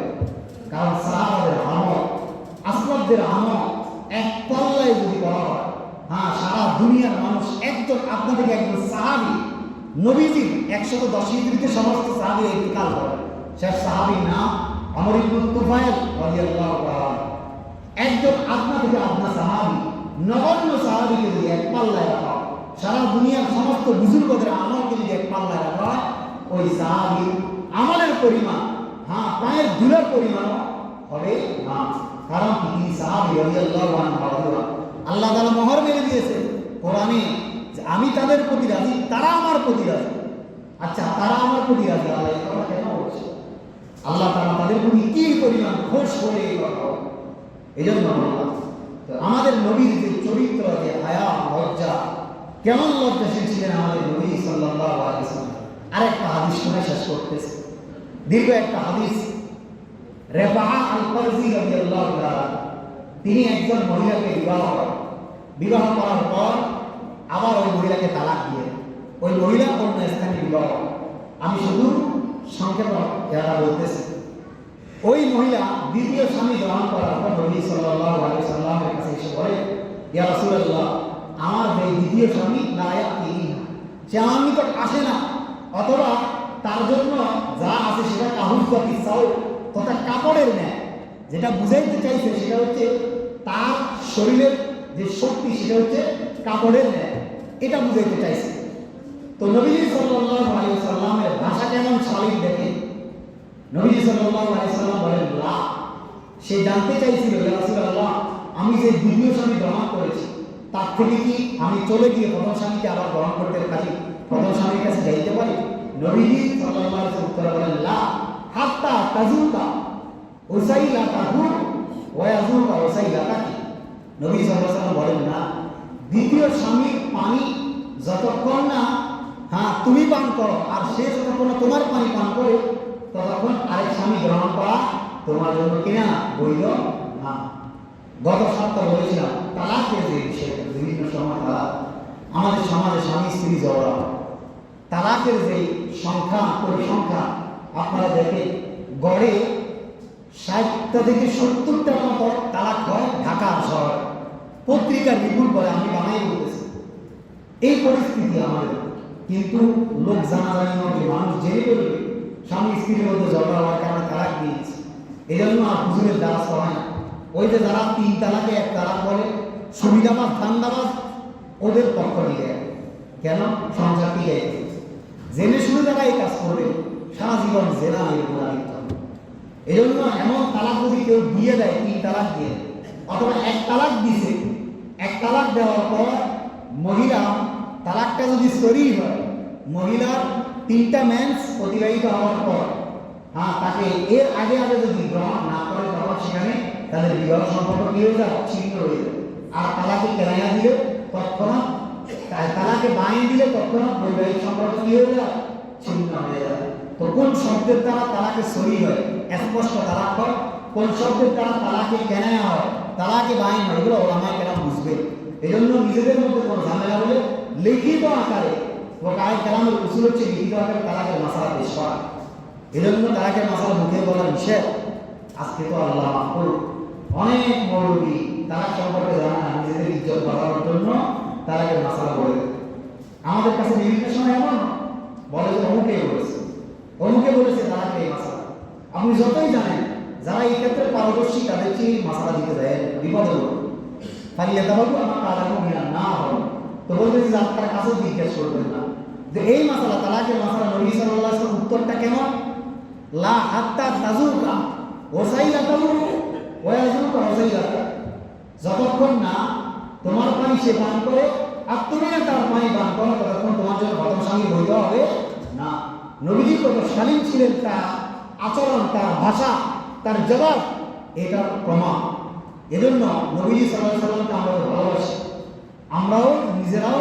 কারণ সাহাবাদের আমল, আসলাফদের আমল এক পাল্লায় যদি করা হয়, সারা দুনিয়ার মানুষ একজন আপনাদের একজন সাহাবী, নবীজির 110 হিজরিতে সমস্ত সাহাবী ইন্তেকাল করে, সে সাহাবীর নাম আমর ইবনে তুফাইল রাদিয়াল্লাহু তাআলা একজন আপনা থেকে আপনা সাহাবী, নগণ্য সাহাবীকে যদি এক পাল্লায় রাখা হয়, সারা দুনিয়ার সমস্ত বুজুর্গদের আমলকে যদি এক পাল্লায় রাখা হয়, ওই সাহাবী আমলের পরিমাণ পায়ের ধুলার পরিমাণ হবে না। কারণ তিনি সাহাবী রাদিয়াল্লাহু আনহু। আল্লাহ তাআলা মোহর মেরে দিয়েছে কোরআনে যে আমি তাদের প্রতি রাজি, তারা আমার প্রতি রাজি। আচ্ছা, তারা আমার প্রতি রাজি, আল্লাহ এই কথা কেন বলছে? আল্লাহ তাআলা তাদের প্রতি কি পরিমাণ খুশ হয়ে এই কথা। এই জন্য আমাদের নবীর যে চরিত্র, যে হায়া, লজ্জা, কেমন লজ্জাশীল ছিলেন আমাদের নবী সাল্লাল্লাহু আলাইহি ওয়াসাল্লাম। আরেকটা হাদিস শুনে শেষ করতেছে, দীর্ঘ একটা হাদিস। রেফাআ আল-কারজি রাদিয়াল্লাহু তাআলা তিনি একজন মহিলাকে বিবাহ করার পর আবার ওই মহিলাকে তালাক দিয়ে ওই মহিলা অন্য স্থানে বিবাহ। আমি শুধু সংক্ষেপে এটা বলতেছি। ওই মহিলা দ্বিতীয় স্বামী গ্রহণ করার পর নবী সাল্লাল্লাহু আলাইহি ওয়াসাল্লামের কাছে এসে বলে, ইয়া রাসূলুল্লাহ, আমার যে দ্বিতীয় স্বামী লা ইয়াতিহি, সে আমার নিকট আসে না, অথবা তার জন্য যা আছে সেটা কাহুজাতি চাও তথা কাপড়ের ন্যায়। যেটা বুঝাইতে চাইছে সেটা হচ্ছে তার শরীরের যে শক্তি সেটা হচ্ছে কাপড়ের ন্যায়, এটা বুঝাইতে চাইছে। তো নবীজি সাল্লাল্লাহু আলাইহি ওয়াসাল্লামের ভাষা কেমন শালীন দেখে। নবীজি সাল্লাল্লাহু আলাইহি ওয়াসাল্লাম বলেন লা। সে জানতে চাইছিল, ইয়া রাসূলুল্লাহ, আমি যে দ্বিতীয় স্বামী গ্রহণ করেছি তার থেকে কি আমি চলে গিয়ে প্রথম স্বামীকে আবার গ্রহণ করতে পারি, প্রথম স্বামীর কাছে যাইতে পারি? নবীজি সাল্লাল্লাহু আলাইহি ওয়াসাল্লাম উত্তর বলেন লা হাত্তা তাজুকা উসাইলাতাহু ওয়া ইয়াজুকা উসাইলাতাকি। নবী সাল্লাল্লাহু আলাইহি ওয়াসাল্লাম বলেন না, দ্বিতীয় স্বামীর পানি যতক্ষণ না তুমি পান করো আর সে যতক্ষণ তোমার পানি পান করে ততক্ষণ আরেক স্বামী গ্রহণ করা তোমার জন্য কিনা বৈধ না। গত সপ্তাহে বলেছিলাম তালাকের যে বিষয়, বিভিন্ন সময় তালাক আমাদের সমাজে স্বামী স্ত্রী ঝগড়া, তালাকের যে সংখ্যা পরিসংখ্যা আপনারা দেখে গড়ে 60টা থেকে 70টার মতো তালাক হয় ঢাকা শহর। পত্রিকার রিপোর্ট বলে, আমি বানাই বলতেছি। এই পরিস্থিতি আমাদের, কিন্তু লোক জানাজানি নয়, মানুষ জেনে করবে স্বামী স্ত্রীর মধ্যে ঝগড়া হওয়ার কারণে তালাক দিয়েছে। এই জন্য আর হুজুরের দ্বারা হয় না। ওই যে যারা 3 তালাকে 1 তালাক বলে, সুবিধাবাদ ধান্দাবাদ, ওদের পক্ষ নিয়ে কেন সংসার টিকে জেনে শুনে যারা এই কাজ করবে সারা জীবন জেনা হয়ে পড়া দিতে হবে। এই জন্য এমন তালাক যদি কেউ দিয়ে দেয়, 3 তালাক দিয়ে, অথবা 1 তালাক দিছে, 1 তালাক দেওয়ার পর মহিলা তালাকটা যদি সরি হয়, মহিলার 3টা মেন্স অতিবাহিত হওয়ার পর তাকে এর আগে যদি গ্রহণ না করে তখন সেখানে তাদের বিবাহ সম্পর্ক কি হয়ে যায়, ছিন্ন হয়ে যায়। আর তালাকে কেনাইয়া দিলে তৎক্ষণাৎ, তালাকে বানিয়ে দিলে তৎক্ষণাৎ বৈবাহিক সম্পর্ক কি হয়ে যায়, ছিন্ন হয়ে যায়। তো কোন শব্দের দ্বারা তালাকে সরি হয়, স্পষ্ট তালাক হয়, কোন শব্দের দ্বারা তালাকে কেনাইয়া হয়, তালাকে বানিয়ে হয়, এগুলো ওলামায়ে কেরাম বুঝবে। এই জন্য নিজেদের মধ্যে কোনো ঝামেলা হলে লিখিত আকারে, ওয়াকায়ে কেরামের উসুল হচ্ছে লিখিত আকারে তালাকের মাসালা পেশ করা। এই জন্য তালাকের মাসালা মুখে বলা নিষেধ। আজকে তো আল্লাহ মাফ করুক, অনেক মৌলবী তালাক সম্পর্কে জানে না, নিজেদের ইজ্জত বাড়ানোর জন্য তালাকের মাসালা বলে দেয়। আমাদের কাছে বিভিন্ন সময় এমন বলে যে অমুকে বলেছে তালাকের এই মাসালা। আপনি যতই জানেন, যারা এই ক্ষেত্রে পারদর্শী তাদেরকে মাসালা দিতে দেয়, বিপদে ফালিয়াতাবাদু আমা কালামু মিনান নার। তো বলতেছি যে আপনার কাছে জিজ্ঞেস করবেন না যে এই মাসালা, তালাকের মাসালা নবী সাল্লাল্লাহু আলাইহি ওয়াসাল্লাম উত্তরটা কেমন? লা হাত্তা তাজুকা ওয়াসাইলাতাহু ওয়া ইয়াজুকা ওয়াসাইলাতা, যতক্ষণ না তোমার পানি সে পান করে আর তুমি তার পানি পান করো ততক্ষণ তোমার জন্য প্রথম স্বামী বৈধ হবে না। নবীজি কত শালীন ছিলেন, তার আচরণ, তার ভাষা, তার জবাব, এটার প্রমাণ। এজন্য নবীজি সাল্লাল্লাহু আলাইহি ওয়াসাল্লামকে আমরা ভালোবাসি। আমরাও নিজেরাও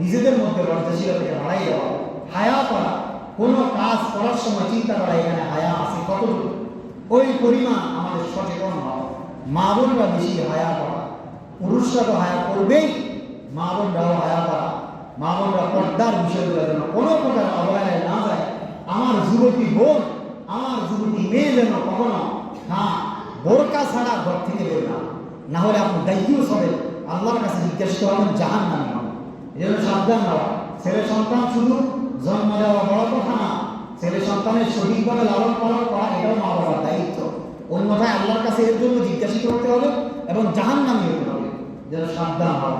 নিজেদের মধ্যে লজ্জাশীলতাকে বাড়াই দেওয়া, হায়া করা, কোনো কাজ করার সময় চিন্তা করা এখানে হায়া আছে কতটুকু, ওই পরিমাণ আমাদের সচেতন হওয়া। মা বোনরা বেশি হায়া করা, পুরুষরা তো হায়া করবেই, মা বোনরাও হায়া করা। মা বোনরা পর্দার বিষয়গুলো যেন কোনো প্রকার অবহেলায় না যায়। আমার যুবতী বোন, আমার যুবতী মেয়ে যেন কখনো বোরকা ছাড়া ঘর থেকে বের না হলে আপনি দায়িত্ব হবেন, আল্লাহর কাছে জিজ্ঞেস করবেন, জাহান্নামী হবেন। এই জন্য সাবধান হওয়া। ছেলে সন্তান শুধু জন্ম দেওয়া বড় কথা না, ছেলে সন্তানের সঠিকভাবে লালন পালন করা এটাও মা বাবার দায়িত্ব। এবং জাহান্নামী হতে হবে, যেন সাবধান হও।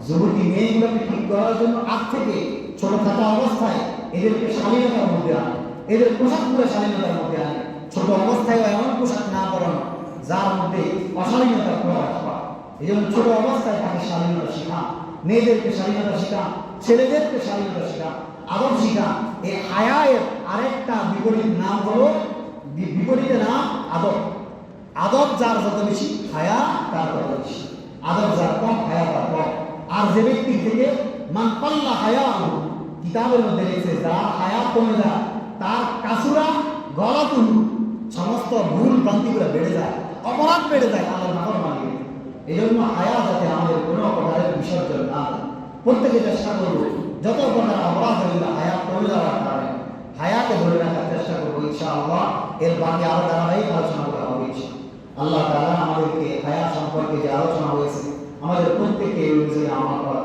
যুবতী মেয়েগুলোকে ঠিক করার জন্য আগ থেকে ছোট থাকা অবস্থায় এদেরকে শালীনতার মধ্যে আনে, এদের পোশাক পরে শালীনতার মধ্যে আনে। ছোট অবস্থায় এমন পোশাক না পরানো যার মধ্যে অশালীনতার প্রকাশ পায়। এই জন্য ছোট অবস্থায় তাকে শালীনতা শেখান, মেয়েদেরকে শালীনতা শেখান, ছেলেদেরকে শালীনতা শেখান, আদব শেখান। এই হায়ায়ের আরেকটা বিপরীত নাম হলো, বিপরীতে নাম আদব। আদব যার যত বেশি, হায়া তার তত বেশি। আদব যার কম, হায়া তার কম। আর যে ব্যক্তি থেকে মান পাল্লা হায়া, কিতাবের মধ্যে লিখছে যার হায়া কমে যায় তার কাসুরা গলাতুন, সমস্ত ভুল ভ্রান্তিগুলো বেড়ে যায়, অপরাধ বেড়ে যায়, আল্লাহর নাফরমানি। এই জন্য হায়া যাতে আমাদের কোনো অপরাধের বিসর্জন না হয়, প্রত্যেকে চেষ্টা করবো যত প্রকার অপরাধ হইল হায়া কমে যাওয়ার কারণে হায়াকে ধরে রাখার চেষ্টা করবো ইনশাআল্লাহ। এর বাকি আরো ধারাবাহিক আলোচনা করা হবে ইনশাআল্লাহ। আল্লাহ তাআলা আমাদেরকে হায়া সম্পর্কে যে আলোচনা হয়েছে আমাদের প্রত্যেককে এই অনুযায়ী আমল করার